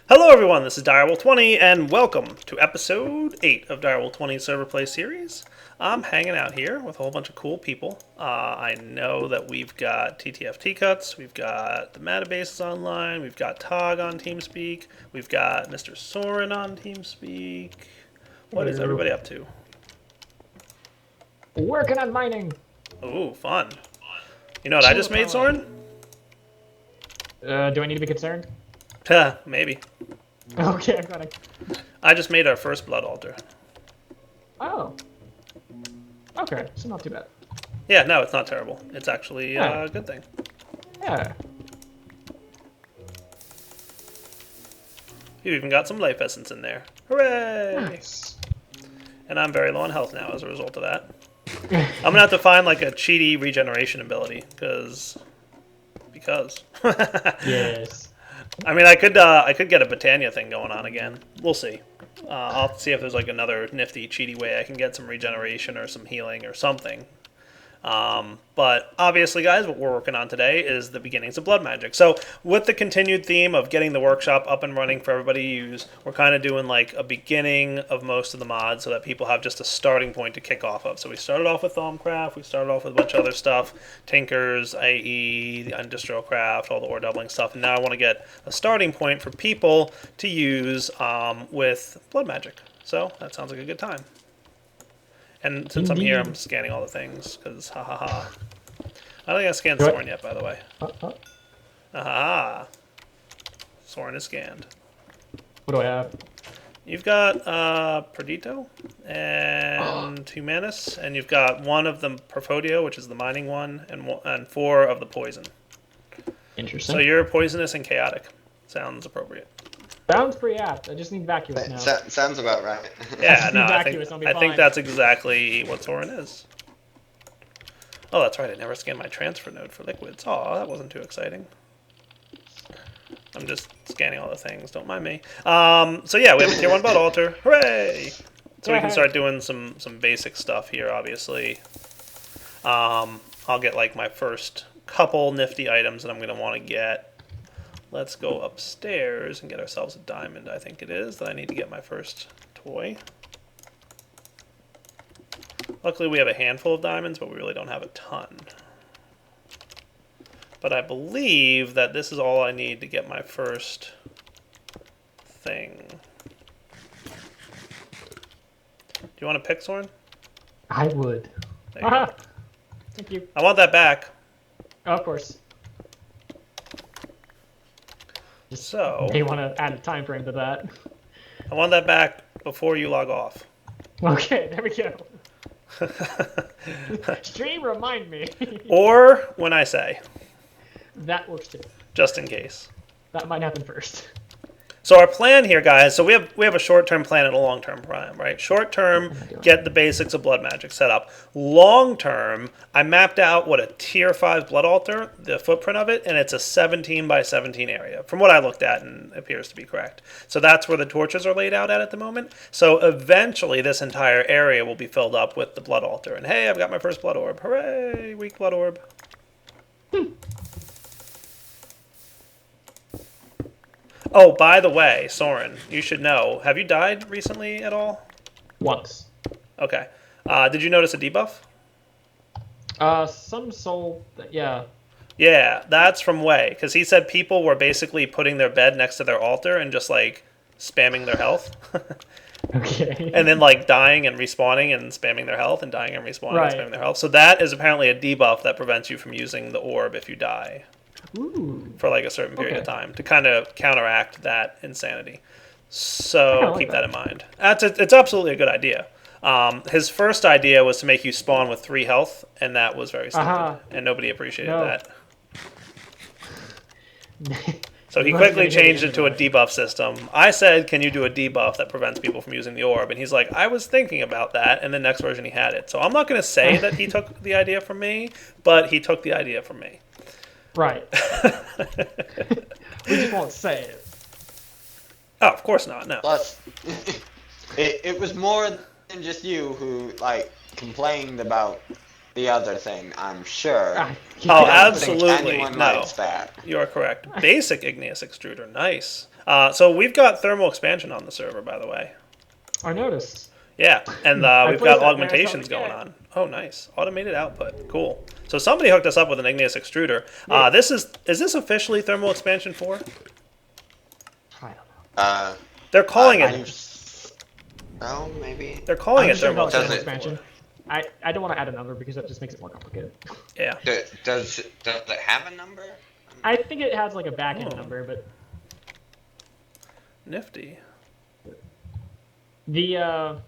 Hello everyone, this is Direwolf20 and welcome to episode 8 of Direwolf20's Server Play series. I'm hanging out here with a whole bunch of cool people. I know that we've got TTFT cuts, we've got the Metabases online, we've got Tog on TeamSpeak, we've got Mr. Soren on TeamSpeak. What is everybody up to? Working on mining. Ooh, fun. You know what I just made, Soren? Do I need to be concerned? Maybe. Okay, I'm gonna. I just made our first blood altar. Oh. Okay, so not too bad. Yeah, no, it's not terrible. It's actually a good thing. Yeah. You even got some life essence in there. Hooray! Nice. And I'm very low on health now as a result of that. I'm gonna have to find like a cheaty regeneration ability because. Yes. I mean, I could get a Botania thing going on again. We'll see. I'll see if there's like another nifty cheaty way I can get some regeneration or some healing or something. But obviously, guys, what we're working on today is the beginnings of blood magic. So with the continued theme of getting the workshop up and running for everybody to use, we're kind of doing like a beginning of most of the mods so that people have just a starting point to kick off of. So we started off with Thaumcraft, we started off with a bunch of other stuff, Tinkers, IE, the Industrial Craft, all the ore doubling stuff, and now I want to get a starting point for people to use with blood magic. So that sounds like a good time. And since I'm here, I'm scanning all the things, because ha ha ha. I don't think I scanned Soren yet, by the way. Aha! Soren is scanned. What do I have? You've got Perdito and Humanus, and you've got one of the Perfodio, which is the mining one, and 4 of the poison. Interesting. So you're poisonous and chaotic. Sounds appropriate. Sounds pretty apt. I just need vacuous now. Sounds about right. Yeah, no, I I think that's exactly what Soren is. Oh, that's right. I never scanned my transfer node for liquids. Oh, that wasn't too exciting. I'm just scanning all the things. Don't mind me. So yeah, we have a tier 1 blood altar. Hooray! So we can start doing some basic stuff here, obviously. I'll get like my first couple nifty items that I'm going to want to get. Let's go upstairs and get ourselves a diamond, I think it is, that I need to get my first toy. Luckily we have a handful of diamonds, but we really don't have a ton. But I believe that this is all I need to get my first thing. Do you want to pick, Soren? I would. There you go. Thank you. I want that back. Oh, of course. So You want to add a time frame to that. I want that back before you log off. Okay, there we go. Stream, remind me. Or when I say, That works too. just in case. That might happen first. So our plan here, guys, so we have a short-term plan and a long-term plan, right? Short-term, get the basics of blood magic set up. Long-term, I mapped out what a tier 5 blood altar, the footprint of it, and it's a 17 by 17 area, from what I looked at and appears to be correct. So that's where the torches are laid out at the moment. So eventually this entire area will be filled up with the blood altar. And hey, I've got my first blood orb. Hooray, weak blood orb. Oh, by the way, Soren, you should know. Have you died recently at all? Once. Okay. Did you notice a debuff? Some soul. Yeah. Yeah, that's from Wei, because he said people were basically putting their bed next to their altar and just, like, spamming their health. Okay. And then, like, dying and respawning and spamming their health and dying and respawning and spamming their health. So that is apparently a debuff that prevents you from using the orb if you die. Ooh. For like a certain period of time to kind of counteract that insanity. So keep that in mind. It's absolutely a good idea. His first idea was to make you spawn with 3 health, and that was very stupid, and nobody appreciated that. So he quickly changed it to a debuff system. I said, can you do a debuff that prevents people from using the orb? And he's like, I was thinking about that, and the next version he had it. So I'm not going to say that he took the idea from me, but he took the idea from me. Right. We just won't say it. Oh, of course not, no. Plus, it was more than just you who, like, complained about the other thing, I'm sure. Oh, I don't think absolutely. anyone No, likes that. you are correct. Basic igneous extruder, nice. So we've got thermal expansion on the server, by the way. I noticed. Yeah, and we've placed got that there, augmentations so, yeah. going on. Oh, nice. Automated output. Cool. So somebody hooked us up with an igneous extruder. Yeah. Is this officially thermal expansion 4? I don't know. They're calling I- it. Oh, maybe. They're calling I'm it just gonna call thermal it thermal expansion. expansion. I don't want to add a number because that just makes it more complicated. Yeah. Does it have a number? I think it has like a back end Oh. number, but Nifty. the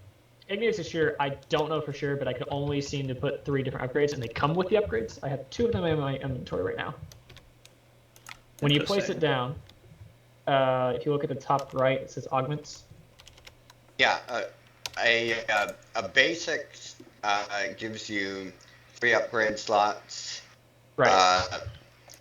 igneous extruder, I don't know for sure, but I could only seem to put 3 different upgrades, and they come with the upgrades. I have 2 of them in my inventory right now. When you place it down, if you look at the top right, it says augments. Yeah, a basic gives you 3 upgrade slots. Right.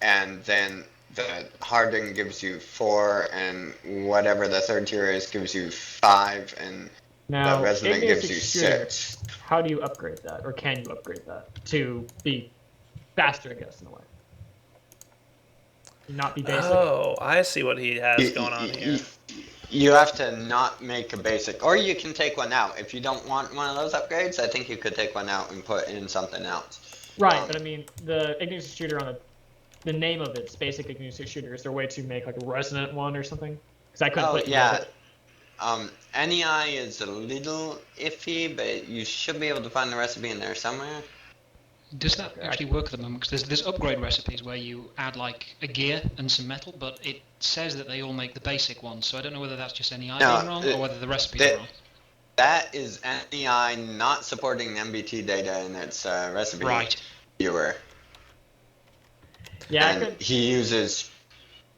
And then the harden gives you 4, and whatever the third tier is gives you 5, and Now, the resonant igneous gives you extruder, 6. how do you upgrade that, or can you upgrade that to be faster, I guess, in a way? Not be basic. Oh, I see what he has going on here. You have to not make a basic, or you can take one out. If you don't want one of those upgrades, I think you could take one out and put in something else. Right, but I mean, the igneous extruder on the name of it's basic igneous extruder. Is there a way to make like a resonant one or something? Because I couldn't Oh put yeah. NEI is a little iffy, but you should be able to find the recipe in there somewhere. Does that actually work at the moment? Because there's upgrade recipes where you add like a gear and some metal, but it says that they all make the basic ones. So I don't know whether that's just NEI being wrong or whether the recipes are wrong. That is NEI not supporting MBT data in its recipe viewer. Yeah, And he uses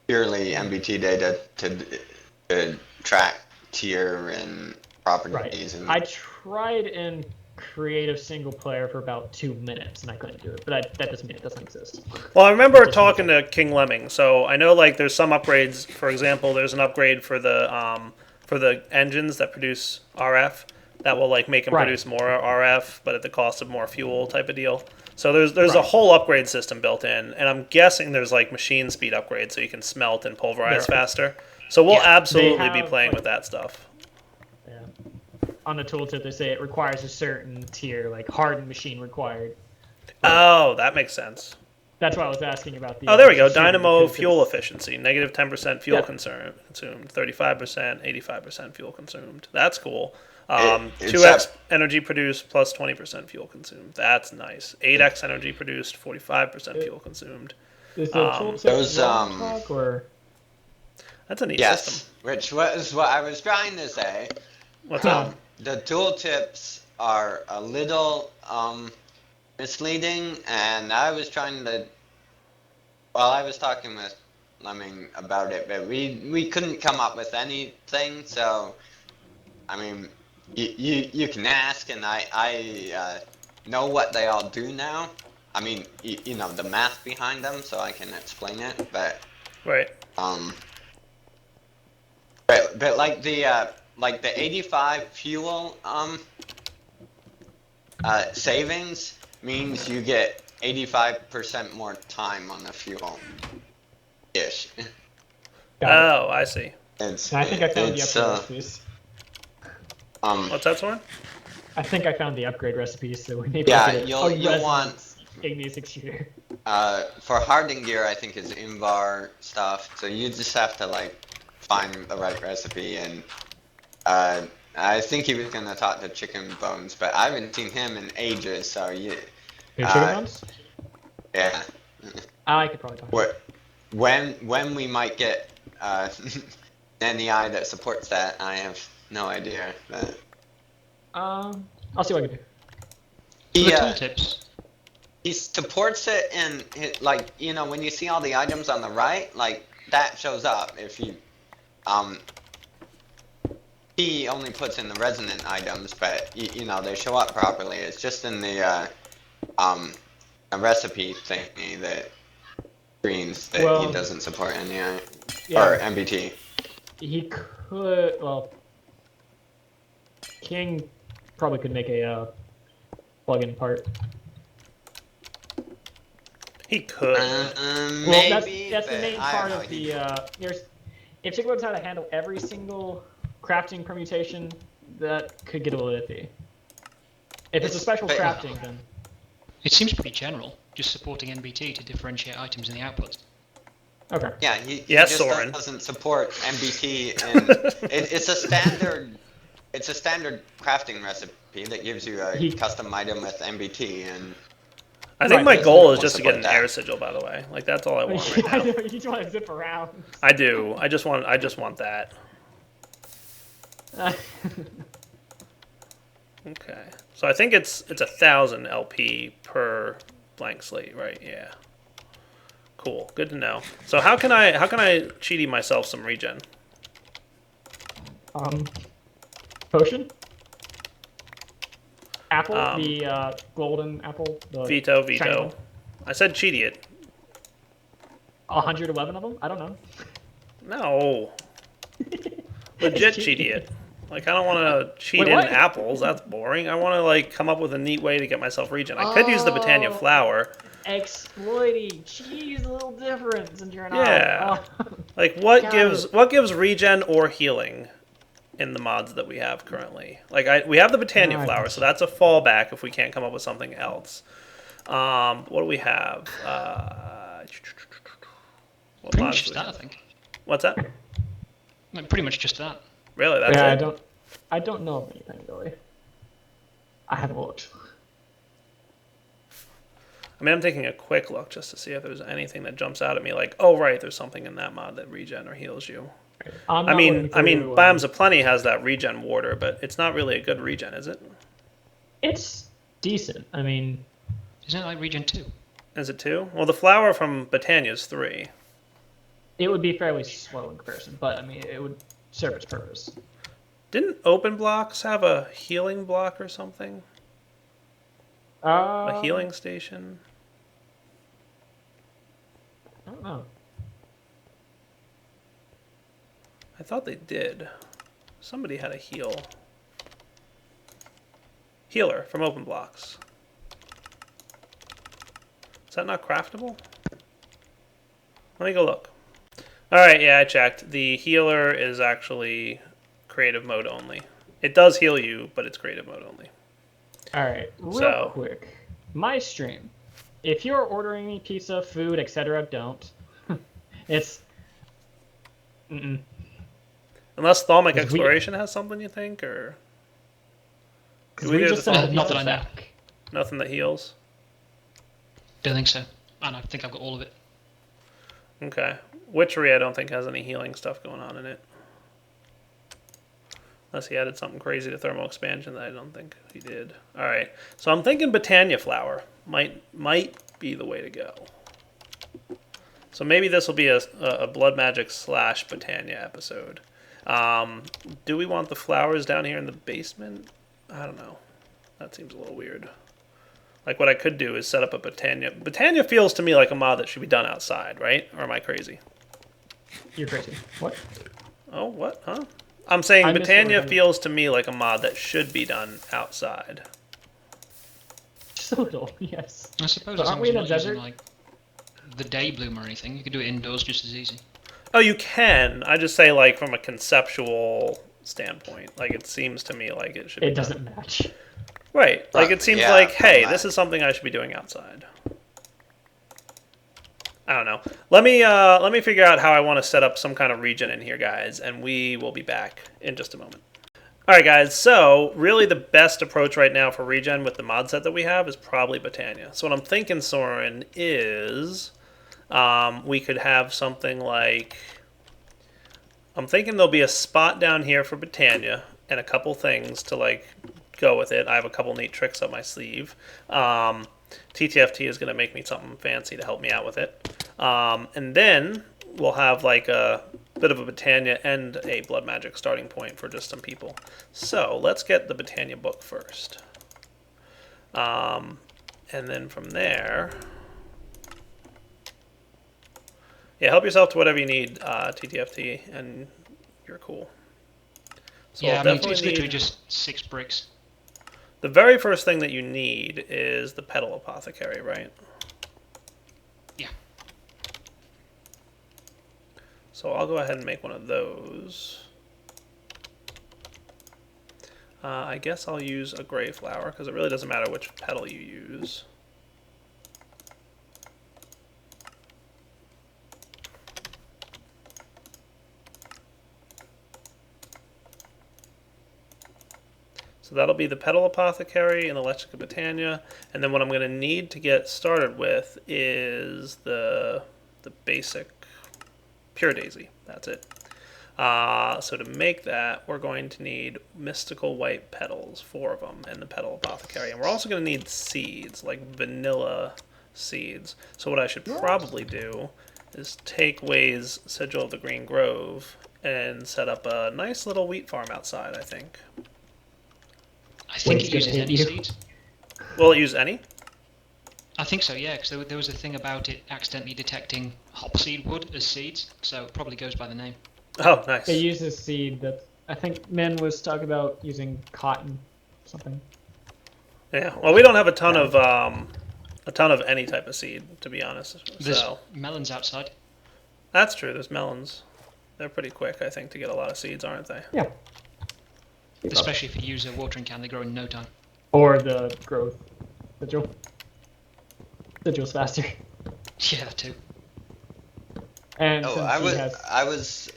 purely MBT data to track tier and properties. Right. And I tried in creative single player for about 2 minutes and I couldn't do it, but that doesn't mean it doesn't exist. Well, I remember talking to King Lemming, so I know like there's some upgrades. For example, there's an upgrade for the engines that produce RF that will like make them produce more RF, but at the cost of more fuel type of deal. So there's a whole upgrade system built in, and I'm guessing there's like machine speed upgrades so you can smelt and pulverize faster. So we'll absolutely be playing with that stuff. Yeah. On the tooltip, they say it requires a certain tier, like hardened machine required. Oh, that makes sense. That's why I was asking about the. Oh, there we go. Dynamo fuel efficiency, negative 10% fuel consumed, 35%, 85% fuel consumed. That's cool. 2x energy produced plus 20% fuel consumed. That's nice. 8x energy produced, 45% fuel consumed. Is the tooltip talk or? That's a neat system. Which was what I was trying to say. What's up? The tooltips are a little misleading, and I was trying to. Well, I was talking with Lemming about it, but we couldn't come up with anything. So, I mean, you can ask, and I know what they all do now. I mean, you know the math behind them, so I can explain it. But but like the 85 fuel savings means you get 85% more time on the fuel. Ish. Oh, I see. I think I found the upgrade recipes. What's that, Soren? I think I found the upgrade recipes, so we maybe you'll want igneous extruder. For hardening gear, I think is Invar stuff. So you just have to like find the right recipe, and I think he was gonna talk to Chicken Bones, but I haven't seen him in ages. So you. Chicken Bones? Yeah. I could probably talk. When we might get NEI that supports that, I have no idea. But I'll see what I can do. The tooltips. He supports it, and like when you see all the items on the right, like that shows up. If you he only puts in the resonant items, but they show up properly. It's just in the a recipe thingy that screens that he doesn't support NEI or MBT. He could, King probably could make a plugin part. He could. Maybe, that's the main part of the. if Chick knows how to handle every single crafting permutation, that could get a little iffy. If it's a special crafting, then... It seems pretty general, just supporting NBT to differentiate items in the output. Okay. Yeah, he Yes, just Soren. doesn't support MBT, and it's a standard. It's a standard crafting recipe that gives you a custom item with MBT, and I think Right, my goal is I'll just to get an support that. air sigil, by the way. Like, that's all I want I right now. know, you just want to zip around. I do. I just want that. Okay. So I think it's 1,000 LP per blank slate, right? Yeah. Cool. Good to know. So how can I cheaty myself some regen? Potion? Apple, the golden apple. The Veto. shiny one. I said cheaty it. 111 of them? I don't know. No. Legit cheaty it. Like, I don't want to cheat Wait, in what? apples. That's boring. I want to, like, come up with a neat way to get myself regen. I could use the Botania flower. Exploiting. Jeez, a little difference in your Yeah. Oh. Like, what Got gives regen or healing in the mods that we have currently? Like, we have the Botania Right. flower, so that's a fallback if we can't come up with something else. What do we have? What Pretty mods much do just we that, I have? think. What's that? Like, pretty much just that. Really? That's Yeah, it? I don't know of anything really. I haven't looked. I mean, I'm taking a quick look just to see if there's anything that jumps out at me. Like, oh right, there's something in that mod that regen or heals you. I'm I not mean, looking through, Biomes of Plenty has that regen warder, but it's not really a good regen, is it? It's decent. I mean, Isn't it like Regen 2? Is it 2? Well, the flower from Botania is 3. it would be fairly slow in comparison, but I mean, it would serve its purpose. Didn't open blocks have a healing block or something? A healing station? I don't know. I thought they did. Somebody had a healer from open blocks. Is that not craftable? Let me go look. Alright, yeah, I checked. The healer is actually creative mode only. It does heal you, but it's creative mode only. Alright, real quick. My stream. If you're ordering me pizza, food, etc., don't. It's... Mm-mm. Unless Thalmic 'Cause we- Exploration has something, you think, or Because Do we we do just the sent phone? Not that I know. back. nothing that heals? Don't think so. And I think I've got all of it. Okay. Witchery I don't think has any healing stuff going on in it. Unless he added something crazy to thermal expansion that I don't think he did. Alright. So I'm thinking Botania flower might be the way to go. So maybe this will be a Blood Magic / Botania episode. Do we want the flowers down here in the basement? I don't know. That seems a little weird. Like, what I could do is set up a Botania. Botania feels to me like a mod that should be done outside, right? Or am I crazy? You're crazy. What? Oh, what? Huh? I'm saying I missed what we're Botania doing. feels to me like a mod that should be done outside. Just a little, yes. I suppose But as aren't long we as in you're a not using, desert? like, the day bloom or anything, you could do it indoors just as easy. Oh, you can. I just say, like, from a conceptual standpoint. Like, it seems to me like it should be It done. doesn't match. Right. Like, it seems Yeah, like, hey, from this that. is something I should be doing outside. I don't know. Let me figure out how I want to set up some kind of regen in here, guys, and we will be back in just a moment. Alright, guys, so really the best approach right now for regen with the mod set that we have is probably Botania. So what I'm thinking, Soren, is we could have something like... I'm thinking there'll be a spot down here for Botania and a couple things to, like, go with it. I have a couple neat tricks up my sleeve. TTFT is going to make me something fancy to help me out with it. And then we'll have like a bit of a Botania and a Blood Magic starting point for just some people. So let's get the Botania book first. And then from there... Yeah, help yourself to whatever you need, TTFT, and you're cool. So Yeah, I'll I mean, definitely it's literally need- just 6 bricks. The very first thing that you need is the Petal Apothecary, right? Yeah. So I'll go ahead and make one of those. I guess I'll use a gray flower, because it really doesn't matter which petal you use. So that'll be the Petal Apothecary and the Lechica Botania. And then what I'm going to need to get started with is the basic Pure Daisy. That's it. So to make that, we're going to need mystical white petals, 4 of them, and the Petal Apothecary. And we're also going to need seeds, like vanilla seeds. So what I should probably do is take Way's Sigil of the Green Grove and set up a nice little wheat farm outside, I think. I think it uses any seeds. Will it use any? I think so, yeah, because there was a thing about it accidentally detecting hop seed wood as seeds, so it probably goes by the name. Oh, nice. It uses seed that I think Min was talking about using cotton, something. Yeah. Well, we don't have a ton of any type of seed, to be honest. There's So melons outside. that's true. There's melons. They're pretty quick, I think, to get a lot of seeds, aren't they? Yeah. Especially if you use a watering can, they grow in no time. Or the growth sigil. Sigil's faster. Yeah, that too. And Oh, since I was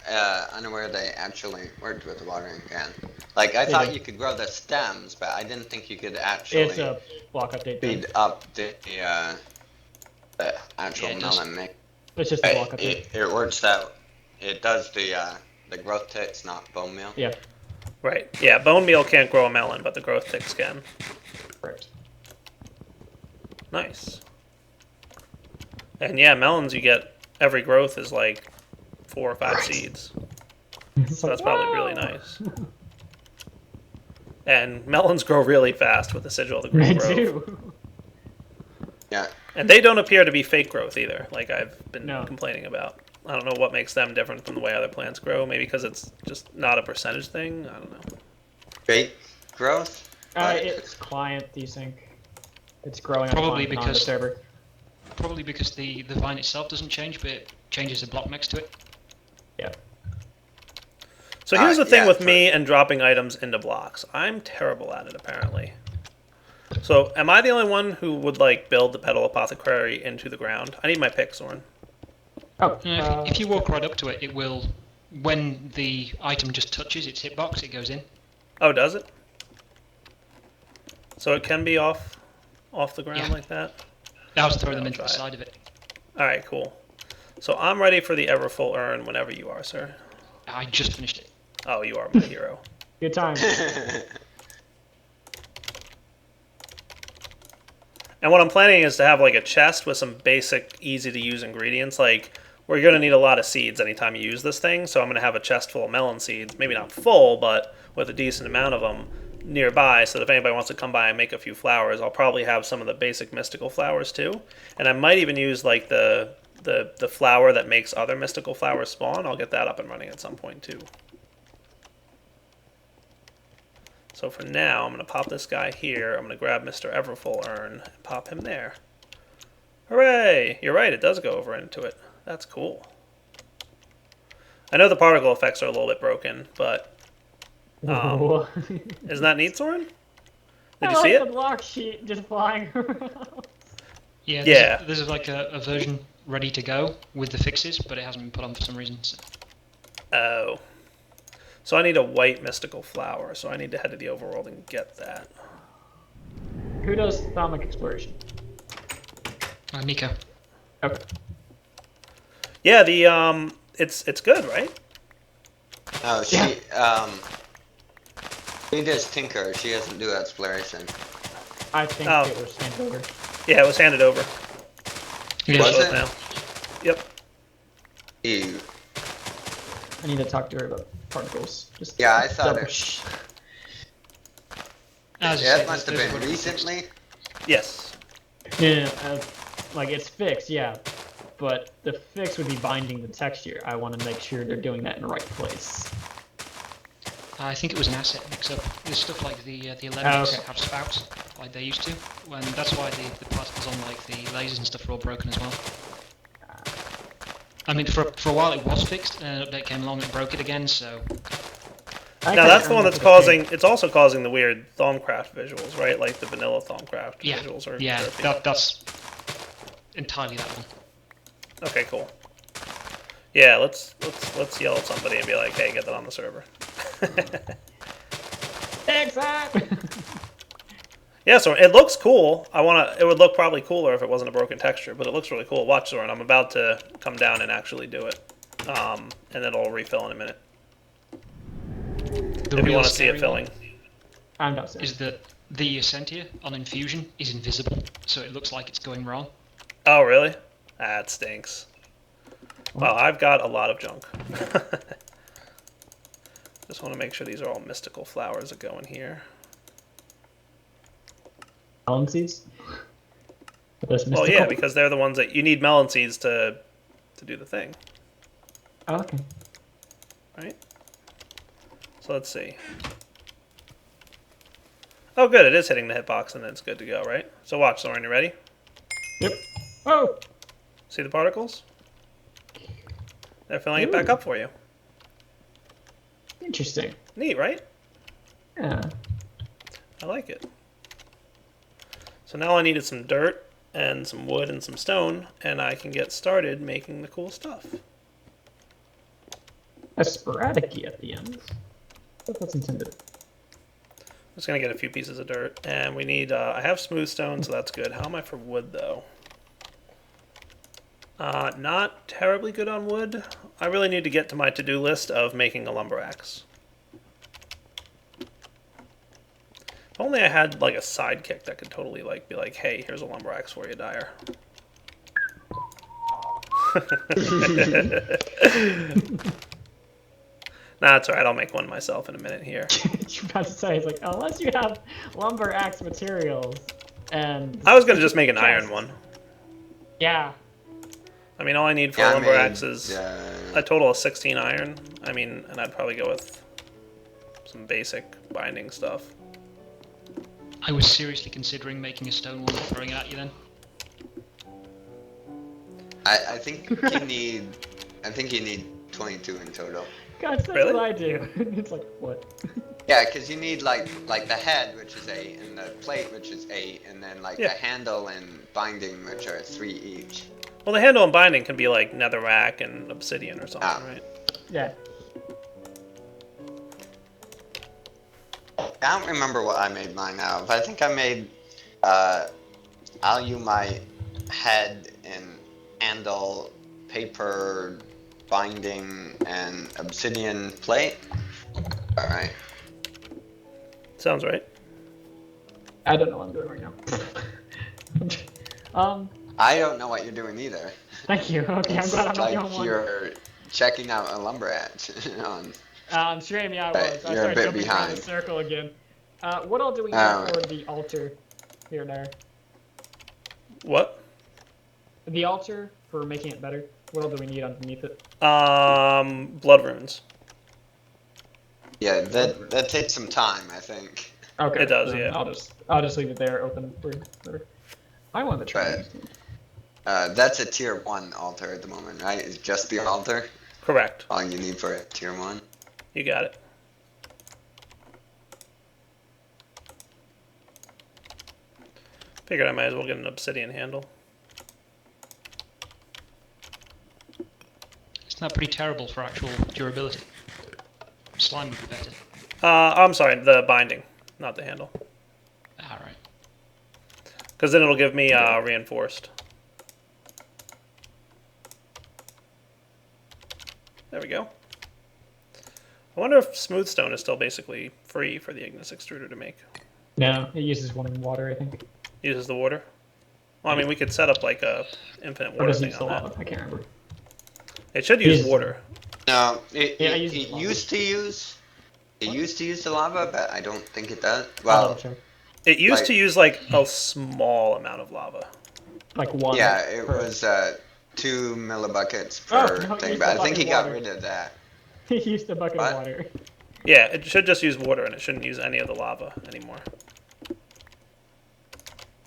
unaware they actually worked with the watering can. Like, I thought you could grow the stems, but I didn't think you could actually it's a block update. speed up the actual Yeah, it does. melon mix. It's just a block update. It works that it does the growth ticks, not bone meal. Yeah, Right. Yeah, bone meal can't grow a melon, but the growth ticks can. correct. Nice. And yeah, melons you get, every growth is like 4 or 5 seeds. So that's probably really nice. And melons grow really fast with the Sigil of the Green They Grove. do. Yeah. And they don't appear to be fake growth either, like I've been No. complaining about. I don't know what makes them different from the way other plants grow. Maybe because it's just not a percentage thing. I don't know. Fake growth? It's client desync. It's growing Probably on the because- server. Probably because the vine itself doesn't change, but it changes the block next to it. Yeah. So here's the thing yeah, with me and dropping items into blocks. I'm terrible at it, apparently. So am I the only one who would like build the Petal Apothecary into the ground? I need my pick, Soren. Oh, If you walk right up to it, it will, when the item just touches its hitbox, it goes in. Oh, does it? So it can be off the ground Yeah. like that? Now just throw them I'll into the try it. side of it. Alright, cool. So I'm ready for the Everfull Urn whenever you are, sir. I just finished it. Oh, you are my hero. good time. And what I'm planning is to have like a chest with some basic, easy to use ingredients. Like, we're going to need a lot of seeds anytime you use this thing, so I'm going to have a chest full of melon seeds. Maybe not full, but with a decent amount of them nearby, so that if anybody wants to come by and make a few flowers, I'll probably have some of the basic mystical flowers too. And I might even use like the flower that makes other mystical flowers spawn. I'll get that up and running at some point too. So for now, I'm going to pop this guy here. I'm going to grab Mr. Everfull Urn and pop him there. Hooray! You're right, it does go over into it. That's cool. I know the particle effects are a little bit broken, but isn't that neat, Soren? Did you see the it? block sheet just flying around. Yeah, Yeah. There's like a version ready to go with the fixes, but it hasn't been put on for some reason. So. Oh. So I need a white mystical flower, so I need to head to the overworld and get that. Who does Thaumic Exploration? Miko. Okay. Yeah, the it's good, right? Oh, she does tinker. She doesn't do exploration. I think Oh. it was handed over. Yeah, it was handed over. Yeah. Was Both it? now. Yep. Ew. I need to talk to her about particles. Just Yeah, I thought double it. sh- As I Yeah, say, it must have there's been already fixed. recently. Yes. Yeah, like it's fixed, yeah. But the fix would be binding the texture. I want to make sure they're doing that in the right place. I think it was an asset mix-up. There's stuff like the Oh, lemons okay. have spouts, like they used to, and that's why the particles on like the lasers and stuff are all broken as well. I mean, for a while it was fixed, and an update came along and broke it again. So Now that's the one that's causing. It's also causing the weird Thaumcraft visuals, right? Like the vanilla Thaumcraft visuals are. Yeah, that's entirely that one. Okay, cool. Yeah, let's yell at somebody and be like, "Hey, get that on the server." Fix that! Yeah, so it looks cool. It would look probably cooler if it wasn't a broken texture, but it looks really cool. Watch, Zoran. I'm about to come down and actually do it, and it'll refill in a minute. If you want to see it filling. I'm not saying. Is that the Essentia on infusion is invisible, so it looks like it's going wrong. Oh, really? That stinks. Well, I've got a lot of junk. Just want to make sure these are all mystical flowers that go in here. Melon seeds? Well, yeah, because they're the ones that you need melon seeds to do the thing. Oh, okay. Right? So let's see. Oh, good. It is hitting the hitbox, and then it's good to go, right? So watch, Soren. You ready? Yep. Oh! See the particles? They're filling it back up for you. Interesting. Neat, right? Yeah. I like it. So now I needed some dirt and some wood and some stone, and I can get started making the cool stuff. A sporadic at the end. That's intended. I'm just going to get a few pieces of dirt, and we need, I have smooth stone, so that's good. How am I for wood, though? Not terribly good on wood. I really need to get to my to-do list of making a lumber axe. If only I had, like, a sidekick that could totally, like, be like, hey, here's a lumber axe for you, Dyer. Nah, that's alright. I'll make one myself in a minute here. You're about to say, it's like, unless you have lumber axe materials and... I was going to just make an iron one. Yeah. I mean, all I need for a lumber axe is a total of 16 iron. I mean, and I'd probably go with some basic binding stuff. I was seriously considering making a stone one and throwing it at you then. I think you need 22 in total. God, that's Really? what I do. It's like, what? Yeah, because you need like the head, which is 8, and the plate, which is 8, and then like the handle and binding, which are 3 each. Well, the handle and binding can be like netherrack and obsidian or something, right? Yeah. I don't remember what I made mine out of. I think I made alumite head and handle, paper, binding, and obsidian plate. Alright. Sounds right. I don't know what I'm doing right now. I don't know what you're doing either. Thank you. Okay, I'm glad I'm not the only one. You're checking out a lumber axe on Stream, yeah, I But was. I you're a started bit jumping around the behind. circle again. What all do we need for the altar here and there? What? The altar, for making it better, what all do we need underneath it? Blood runes. Yeah, that takes some time, I think. Okay. It does, then yeah. I'll just leave it there open for later. I want to try But that's a tier 1 altar at the moment, right? It's just the altar? Correct. All you need for a tier 1? You got it. Figured I might as well get an obsidian handle. Isn't that pretty terrible for actual durability? Slime would be better. I'm sorry, the binding, not the handle. Alright. Because then it'll give me reinforced. There we go. I wonder if smooth stone is still basically free for the Ignis extruder to make. No, it uses one in water, I think. Uses the water? Well, I mean, we could set up like a infinite Or water does it thing use the on lava? that. I can't remember. It should use uses- water. No, it use lava. used to use... It used to use the lava, but I don't think it does. I'll Well, double check. It used Like- to use like a small amount of lava. Like one. yeah, it per- was 2 millibuckets Oh, per no, thing, use but the I think he bucket got water. rid of that. He used a bucket What? of water. Yeah, it should just use water and it shouldn't use any of the lava anymore.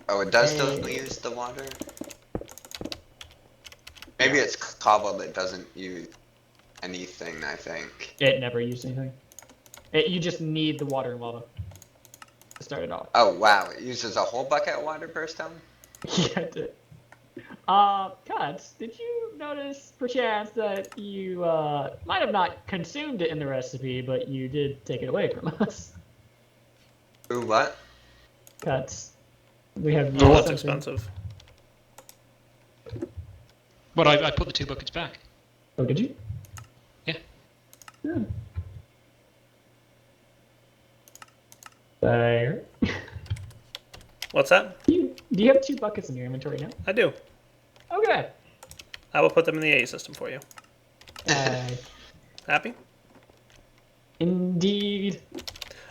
Oh, it does Hey. still use the water? Maybe it's cobble that doesn't use anything, I think. It never used anything. You just need the water and lava to start it off. Oh wow, it uses a whole bucket of water per stone? Yeah, it did. Cuts, did you notice perchance that you might have not consumed it in the recipe, but you did take it away from us? Ooh, what? Cuts. We have Oh, that's something. expensive. But I put the 2 buckets back. Oh, did you? Yeah. Yeah. There. What's that? Do you have 2 buckets in your inventory now? I do. Okay. I will put them in the A system for you. Happy? Indeed.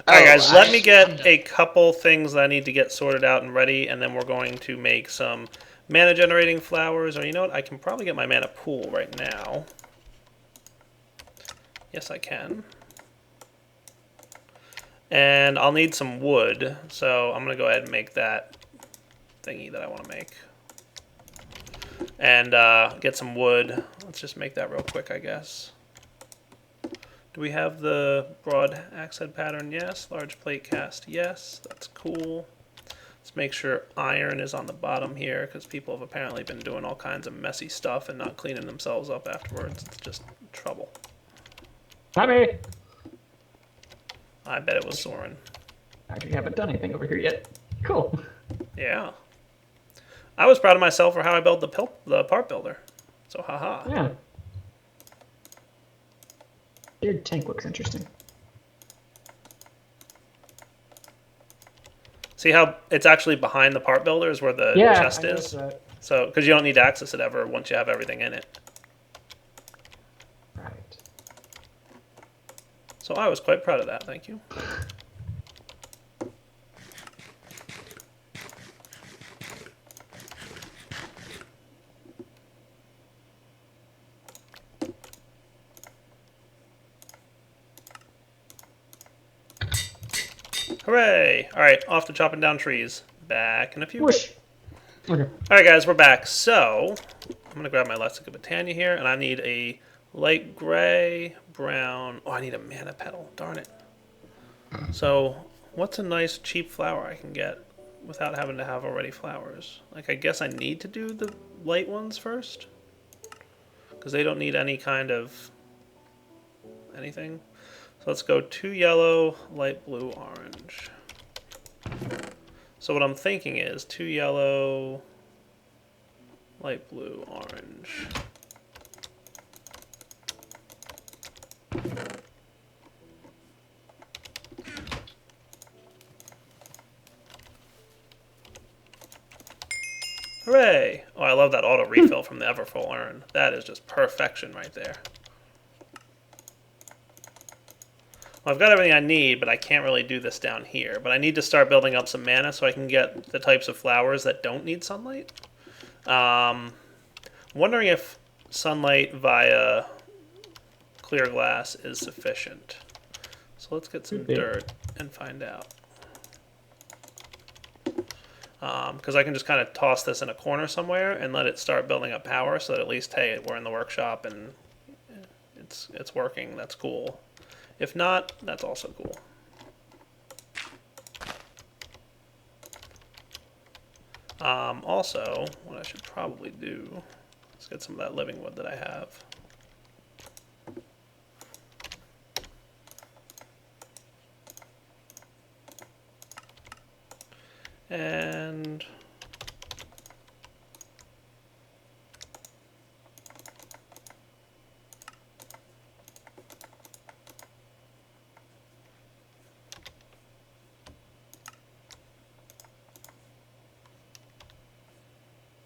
Alright guys, let me I'm get done. a couple things that I need to get sorted out and ready, and then we're going to make some mana generating flowers, or you know what, I can probably get my mana pool right now. Yes, I can. And I'll need some wood, so I'm going to go ahead and make that thingy that I want to make. And get some wood. Let's just make that real quick, I guess. Do we have the broad axe head pattern? Yes. Large plate cast? Yes. That's cool. Let's make sure iron is on the bottom here, because people have apparently been doing all kinds of messy stuff and not cleaning themselves up afterwards. It's just trouble. Tommy! I bet it was Soren. Actually, haven't done anything over here yet. Cool. Yeah. I was proud of myself for how I built the part builder. So haha. Yeah. Your tank looks interesting. See how it's actually behind the part builder is where the chest I is? noticed that. So, because you don't need to access it ever once you have everything in it. Right. So I was quite proud of that, thank you. Hooray! Alright, off to chopping down trees. Back in a few. Whoosh! Okay. Alright guys, we're back. So, I'm going to grab my Lexicon Botania here, and I need a light gray, brown... Oh, I need a mana petal. Darn it. So, what's a nice cheap flower I can get without having to have already flowers? Like, I guess I need to do the light ones first? Because they don't need any kind of anything. So let's go 2 yellow, light blue, orange. So what I'm thinking is 2 yellow, light blue, orange. Hooray! Oh, I love that auto refill from the Everfull urn. That is just perfection right there. Well, I've got everything I need, but I can't really do this down here. But I need to start building up some mana so I can get the types of flowers that don't need sunlight. Wondering if sunlight via clear glass is sufficient. So let's get some dirt and find out. Because I can just kind of toss this in a corner somewhere and let it start building up power so that at least, hey, we're in the workshop and it's working. That's cool. If not, that's also cool. Also, what I should probably do is get some of that living wood that I have. And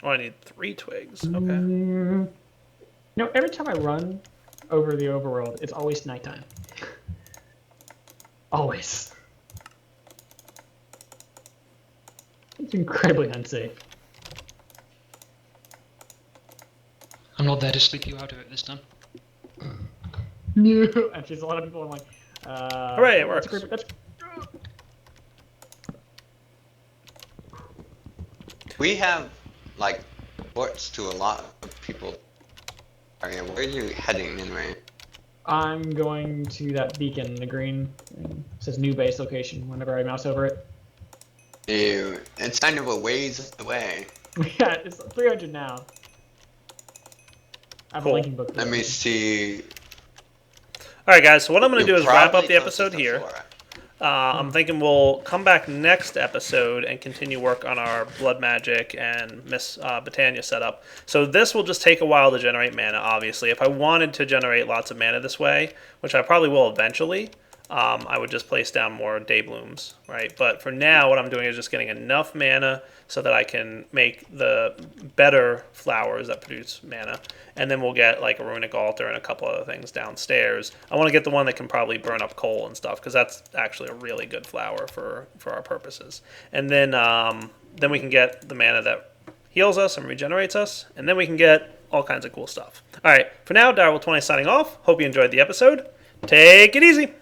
oh, I need 3 twigs. Okay. No, every time I run over the overworld, it's always nighttime. Always. It's incredibly unsafe. I'm not there to sleep you out of it this time. No. And there's a lot of people. I'm like, Hooray, it works. We have, like, ports to a lot of people Alright, where are you heading anyway? I'm going to that beacon in the green. It says new base location whenever I mouse over it. Ew, it's kind of a ways away. Yeah, it's 300 now. I have Cool. a linking book. Let me see. All right, guys. So what I'm going to do is wrap up Probably the episode closest to here. Flora. I'm thinking we'll come back next episode and continue work on our blood magic and Miss Botania setup. So this will just take a while to generate mana, obviously. If I wanted to generate lots of mana this way, which I probably will eventually, I would just place down more day blooms, right? But for now, what I'm doing is just getting enough mana so that I can make the better flowers that produce mana. And then we'll get like a runic altar and a couple other things downstairs. I want to get the one that can probably burn up coal and stuff, because that's actually a really good flower for our purposes. And then we can get the mana that heals us and regenerates us, and then we can get all kinds of cool stuff. All right, for now, Direwolf20 signing off. Hope you enjoyed the episode. Take it easy.